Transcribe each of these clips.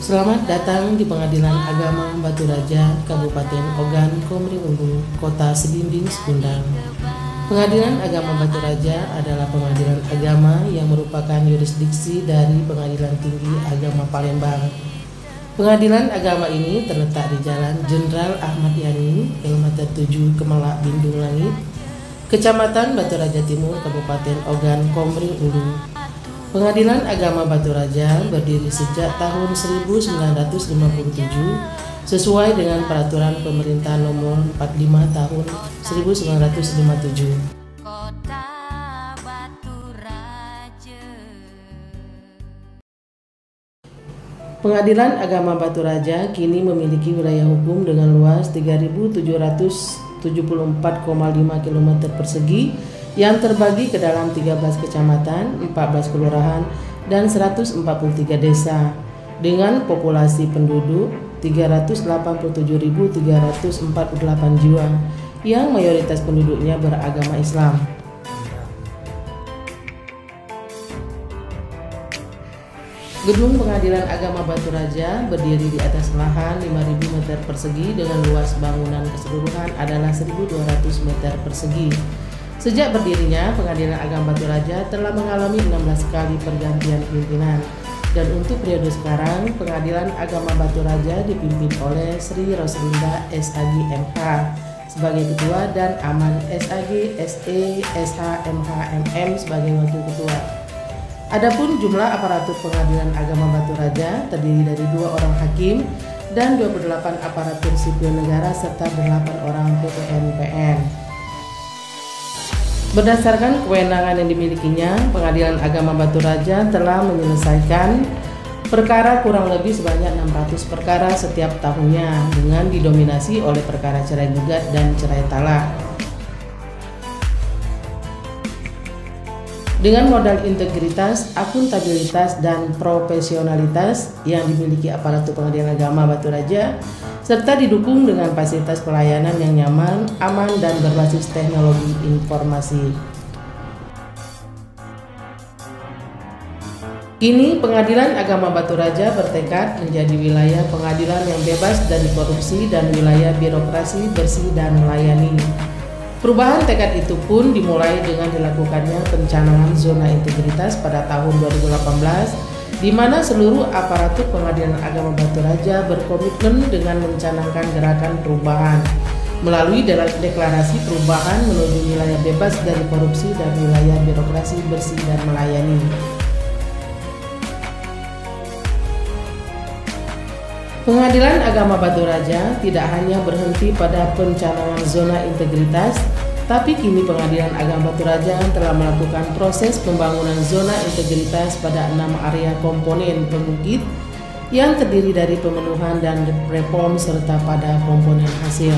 Selamat datang di Pengadilan Agama Batu Raja, Kabupaten Ogan Komering Ulu, Kota Sedinding, Sumedang. Pengadilan Agama Batu Raja adalah pengadilan agama yang merupakan yurisdiksi dari Pengadilan Tinggi Agama Palembang. Pengadilan agama ini terletak di Jalan Jenderal Ahmad Yani, Kilometer 7 Kemelak Bindung Langit, Kecamatan Batu Raja Timur, Kabupaten Ogan Komering Ulu. Pengadilan Agama Batu Raja berdiri sejak tahun 1957 sesuai dengan Peraturan Pemerintah Nomor 45 Tahun 1957. Pengadilan Agama Batu Raja kini memiliki wilayah hukum dengan luas 3.774,5 km persegi yang terbagi ke dalam 13 kecamatan, 14 kelurahan, dan 143 desa dengan populasi penduduk 387.348 jiwa yang mayoritas penduduknya beragama Islam. Gedung Pengadilan Agama Batu Raja berdiri di atas lahan 5.000 meter persegi dengan luas bangunan keseluruhan adalah 1.200 meter persegi. Sejak berdirinya, Pengadilan Agama Batu Raja telah mengalami 16 kali pergantian pimpinan. Dan untuk periode sekarang, Pengadilan Agama Batu Raja dipimpin oleh Sri Roslinda SHG MH sebagai Ketua dan Aman SHG SE SH MH MM sebagai Wakil Ketua. Adapun jumlah aparatur Pengadilan Agama Batu Raja terdiri dari 2 orang hakim dan 28 aparatur sipil negara serta 8 orang PPN-PN. Berdasarkan kewenangan yang dimilikinya, Pengadilan Agama Batu Raja telah menyelesaikan perkara kurang lebih sebanyak 600 perkara setiap tahunnya dengan didominasi oleh perkara cerai gugat dan cerai talak. Dengan modal integritas, akuntabilitas, dan profesionalitas yang dimiliki aparatur Pengadilan Agama Batu Raja, serta didukung dengan fasilitas pelayanan yang nyaman, aman, dan berbasis teknologi informasi. Kini Pengadilan Agama Batu Raja bertekad menjadi wilayah pengadilan yang bebas dari korupsi dan wilayah birokrasi bersih dan melayani. Perubahan tekad itu pun dimulai dengan dilakukannya pencanangan zona integritas pada tahun 2018, di mana seluruh aparatur Pengadilan Agama Batu Raja berkomitmen dengan mencanangkan gerakan perubahan melalui deklarasi perubahan menuju wilayah bebas dari korupsi dan wilayah birokrasi bersih dan melayani. Pengadilan Agama Batu Raja tidak hanya berhenti pada pencanangan zona integritas, tapi kini Pengadilan Agama Batu Raja telah melakukan proses pembangunan zona integritas pada 6 area komponen pembukit yang terdiri dari pemenuhan dan reform serta pada komponen hasil.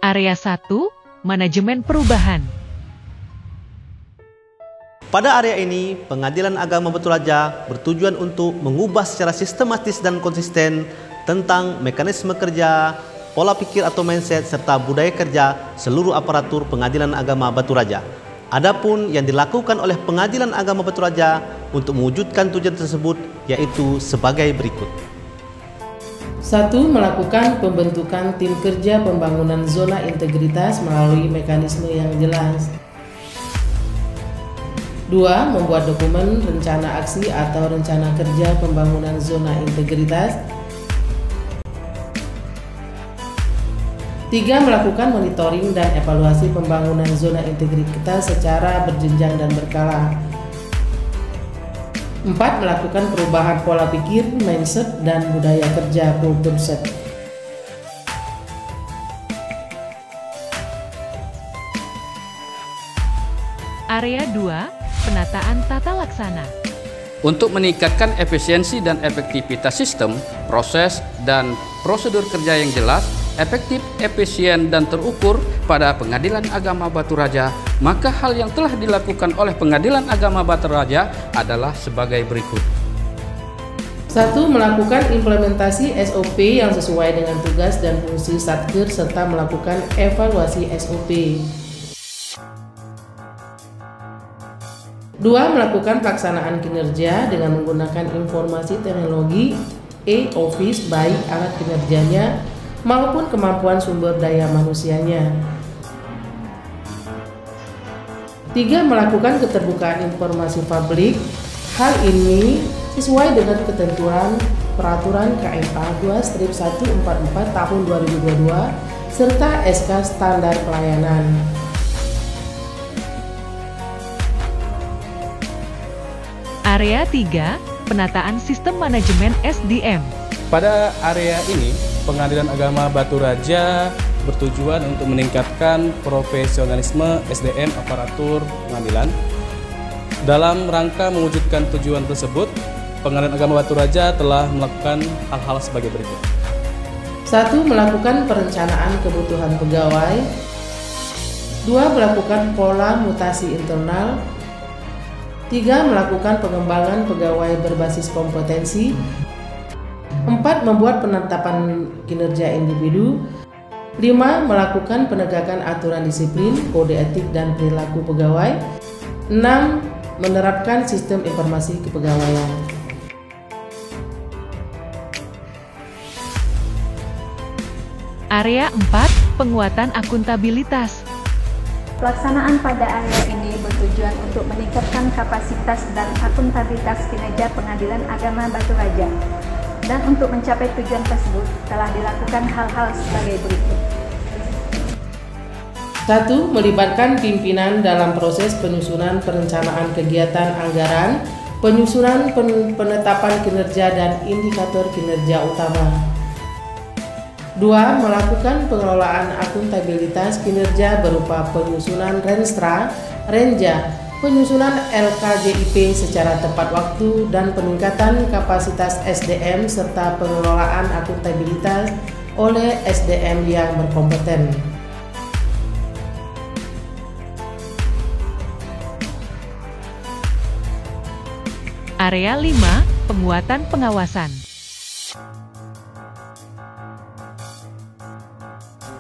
Area 1, Manajemen Perubahan. Pada area ini, Pengadilan Agama Batu Raja bertujuan untuk mengubah secara sistematis dan konsisten tentang mekanisme kerja, pola pikir atau mindset, serta budaya kerja seluruh aparatur Pengadilan Agama Batu Raja. Adapun yang dilakukan oleh Pengadilan Agama Batu Raja untuk mewujudkan tujuan tersebut yaitu sebagai berikut. 1. Melakukan pembentukan tim kerja pembangunan zona integritas melalui mekanisme yang jelas. 2. Membuat dokumen rencana aksi atau rencana kerja pembangunan zona integritas. 3. Melakukan monitoring dan evaluasi pembangunan zona integritas secara berjenjang dan berkala. 4. Melakukan perubahan pola pikir, mindset, dan budaya kerja kultur set. Area 2, Penataan Tata Laksana. Untuk meningkatkan efisiensi dan efektivitas sistem, proses, dan prosedur kerja yang jelas, efektif, efisien, dan terukur pada Pengadilan Agama Batu Raja, maka hal yang telah dilakukan oleh Pengadilan Agama Batu Raja adalah sebagai berikut. 1. Melakukan implementasi SOP yang sesuai dengan tugas dan fungsi Satker serta melakukan evaluasi SOP. 2. Melakukan pelaksanaan kinerja dengan menggunakan informasi teknologi e-office baik alat kinerjanya maupun kemampuan sumber daya manusianya. 3. Melakukan keterbukaan informasi publik. Hal ini sesuai dengan ketentuan Peraturan KMA 2/144 tahun 2022 serta SK Standar Pelayanan. Area 3, penataan sistem manajemen SDM. Pada area ini, Pengadilan Agama Batu Raja bertujuan untuk meningkatkan profesionalisme SDM aparatur pengadilan. Dalam rangka mewujudkan tujuan tersebut, Pengadilan Agama Batu Raja telah melakukan hal-hal sebagai berikut. 1. Melakukan perencanaan kebutuhan pegawai. 2. Melakukan pola mutasi internal. 3. Melakukan pengembangan pegawai berbasis kompetensi. 4. Membuat penetapan kinerja individu. 5. Melakukan penegakan aturan disiplin, kode etik dan perilaku pegawai. 6. Menerapkan sistem informasi kepegawaian. Area 4, penguatan akuntabilitas. Pelaksanaan pada area ini bertujuan untuk meningkatkan kapasitas dan akuntabilitas kinerja Pengadilan Agama Batu Raja. Dan untuk mencapai tujuan tersebut telah dilakukan hal-hal sebagai berikut. 1. Melibatkan pimpinan dalam proses penyusunan perencanaan kegiatan anggaran, penyusunan penetapan kinerja dan indikator kinerja utama. 2. Melakukan pengelolaan akuntabilitas kinerja berupa penyusunan Renstra, Renja, penyusunan LKJIP secara tepat waktu dan peningkatan kapasitas SDM serta pengelolaan akuntabilitas oleh SDM yang berkompeten. Area 5, penguatan pengawasan.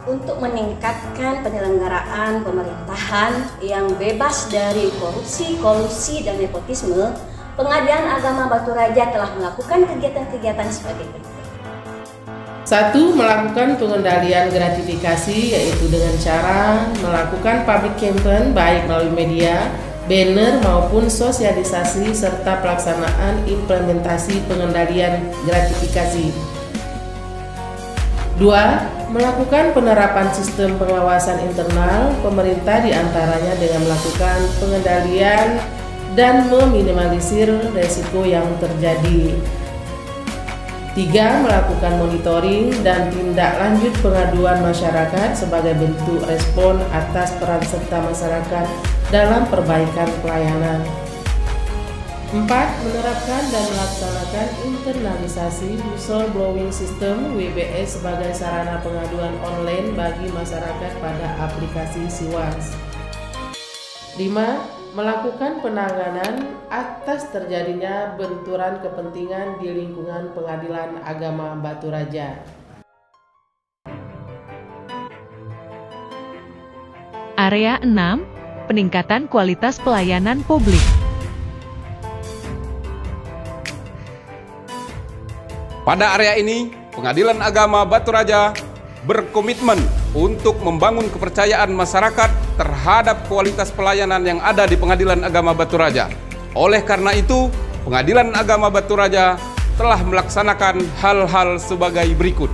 Untuk meningkatkan penyelenggaraan pemerintahan yang bebas dari korupsi, kolusi, dan nepotisme, Pengadilan Agama Batu Raja telah melakukan kegiatan-kegiatan sebagai berikut. 1. Melakukan pengendalian gratifikasi yaitu dengan cara melakukan public campaign baik melalui media, banner maupun sosialisasi serta pelaksanaan implementasi pengendalian gratifikasi. 2. Melakukan penerapan sistem pengawasan internal pemerintah diantaranya dengan melakukan pengendalian dan meminimalisir risiko yang terjadi. 3. Melakukan monitoring dan tindak lanjut pengaduan masyarakat sebagai bentuk respon atas peran serta masyarakat dalam perbaikan pelayanan. 4. Menerapkan dan melaksanakan internalisasi whistleblowing system WBS sebagai sarana pengaduan online bagi masyarakat pada aplikasi Siwas. 5. Melakukan penanganan atas terjadinya benturan kepentingan di lingkungan Pengadilan Agama Batu Raja. Area 6, peningkatan kualitas pelayanan publik. Pada area ini, Pengadilan Agama Batu Raja berkomitmen untuk membangun kepercayaan masyarakat terhadap kualitas pelayanan yang ada di Pengadilan Agama Batu Raja. Oleh karena itu, Pengadilan Agama Batu Raja telah melaksanakan hal-hal sebagai berikut.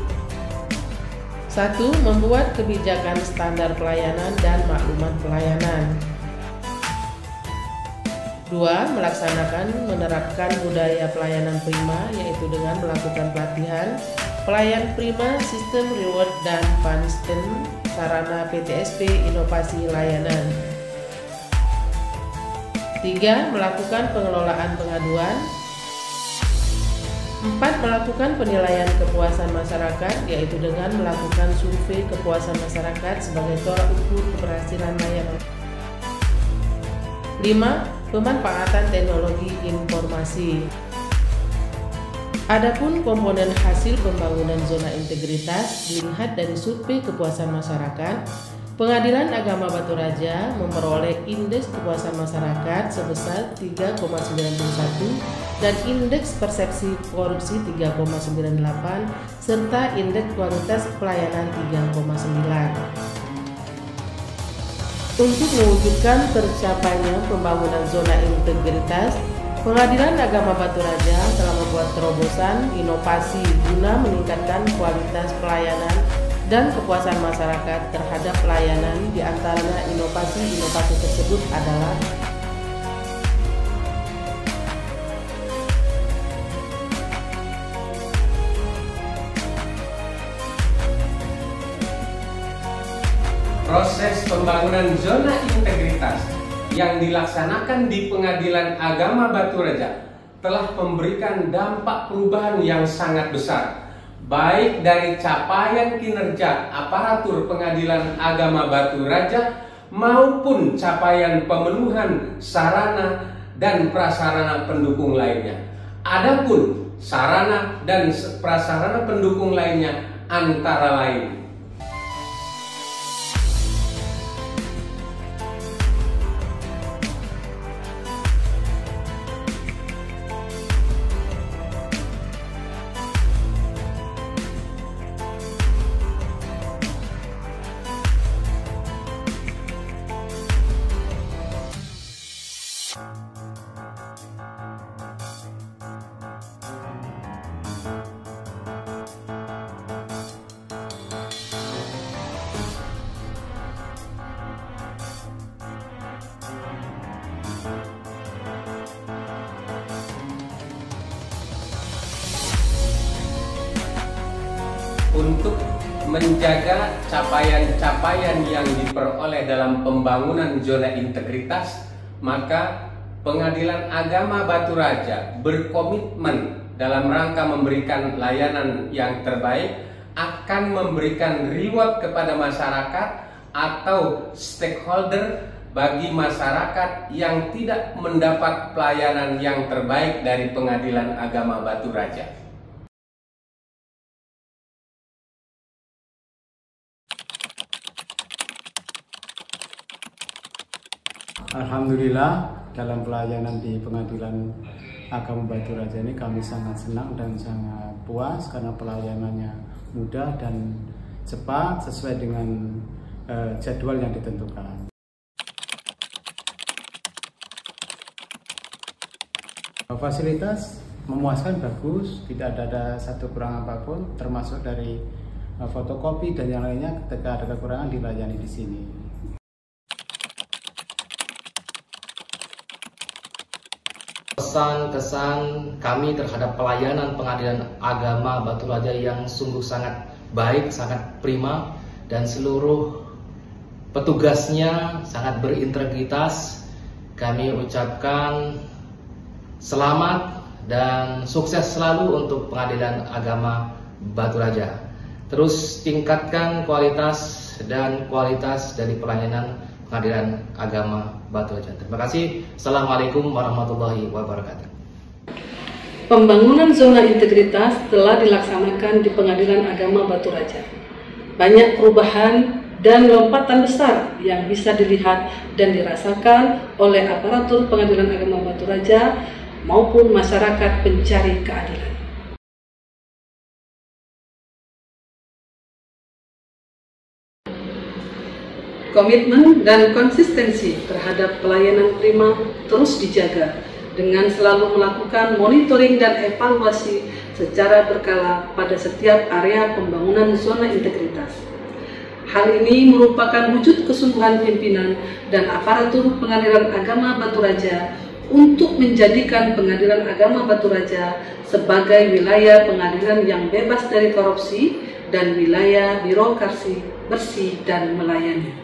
1. Membuat kebijakan standar pelayanan dan maklumat pelayanan. 2. Menerapkan budaya pelayanan prima yaitu dengan melakukan pelatihan pelayan prima, sistem reward dan punishment, sarana PTSP, inovasi layanan. 3. Melakukan pengelolaan pengaduan. 4. Melakukan penilaian kepuasan masyarakat yaitu dengan melakukan survei kepuasan masyarakat sebagai tolak ukur keberhasilan layanan. 5. Pemanfaatan teknologi informasi. Adapun komponen hasil pembangunan zona integritas dilihat dari survei kepuasan masyarakat, Pengadilan Agama Baturaja memperoleh indeks kepuasan masyarakat sebesar 3,91 dan indeks persepsi korupsi 3,98 serta indeks kualitas pelayanan 3,9. Untuk mewujudkan tercapainya pembangunan zona integritas, Pengadilan Agama Baturaja telah membuat terobosan inovasi guna meningkatkan kualitas pelayanan dan kepuasan masyarakat terhadap pelayanan. Di antaranya inovasi tersebut adalah proses pembangunan zona integritas yang dilaksanakan di Pengadilan Agama Baturaja telah memberikan dampak perubahan yang sangat besar, baik dari capaian kinerja aparatur Pengadilan Agama Baturaja maupun capaian pemenuhan sarana dan prasarana pendukung lainnya. Adapun sarana dan prasarana pendukung lainnya antara lain untuk menjaga capaian-capaian yang diperoleh dalam pembangunan zona integritas, maka Pengadilan Agama Baturaja berkomitmen dalam rangka memberikan layanan yang terbaik, akan memberikan reward kepada masyarakat atau stakeholder bagi masyarakat yang tidak mendapat pelayanan yang terbaik dari Pengadilan Agama Baturaja. Alhamdulillah, dalam pelayanan di Pengadilan Agama Baturaja ini kami sangat senang dan sangat puas karena pelayanannya mudah dan cepat sesuai dengan jadwal yang ditentukan. Fasilitas memuaskan, bagus, tidak ada satu kurang apapun, termasuk dari fotokopi dan yang lainnya. Ketika ada kekurangan dilayani di sini. Kesan kami terhadap pelayanan Pengadilan Agama Baturaja yang sungguh sangat baik, sangat prima, dan seluruh petugasnya sangat berintegritas. Kami ucapkan selamat dan sukses selalu untuk Pengadilan Agama Baturaja. Terus tingkatkan kualitas dari pelayanan Pengadilan Agama Baturaja. Terima kasih. Assalamualaikum warahmatullahi wabarakatuh. Pembangunan zona integritas telah dilaksanakan di Pengadilan Agama Baturaja. Banyak perubahan dan lompatan besar yang bisa dilihat dan dirasakan oleh aparatur Pengadilan Agama Baturaja maupun masyarakat pencari keadilan. Komitmen dan konsistensi terhadap pelayanan prima terus dijaga dengan selalu melakukan monitoring dan evaluasi secara berkala pada setiap area pembangunan zona integritas. Hal ini merupakan wujud kesungguhan pimpinan dan aparatur Pengadilan Agama Baturaja untuk menjadikan Pengadilan Agama Baturaja sebagai wilayah pengadilan yang bebas dari korupsi dan wilayah birokrasi bersih dan melayani.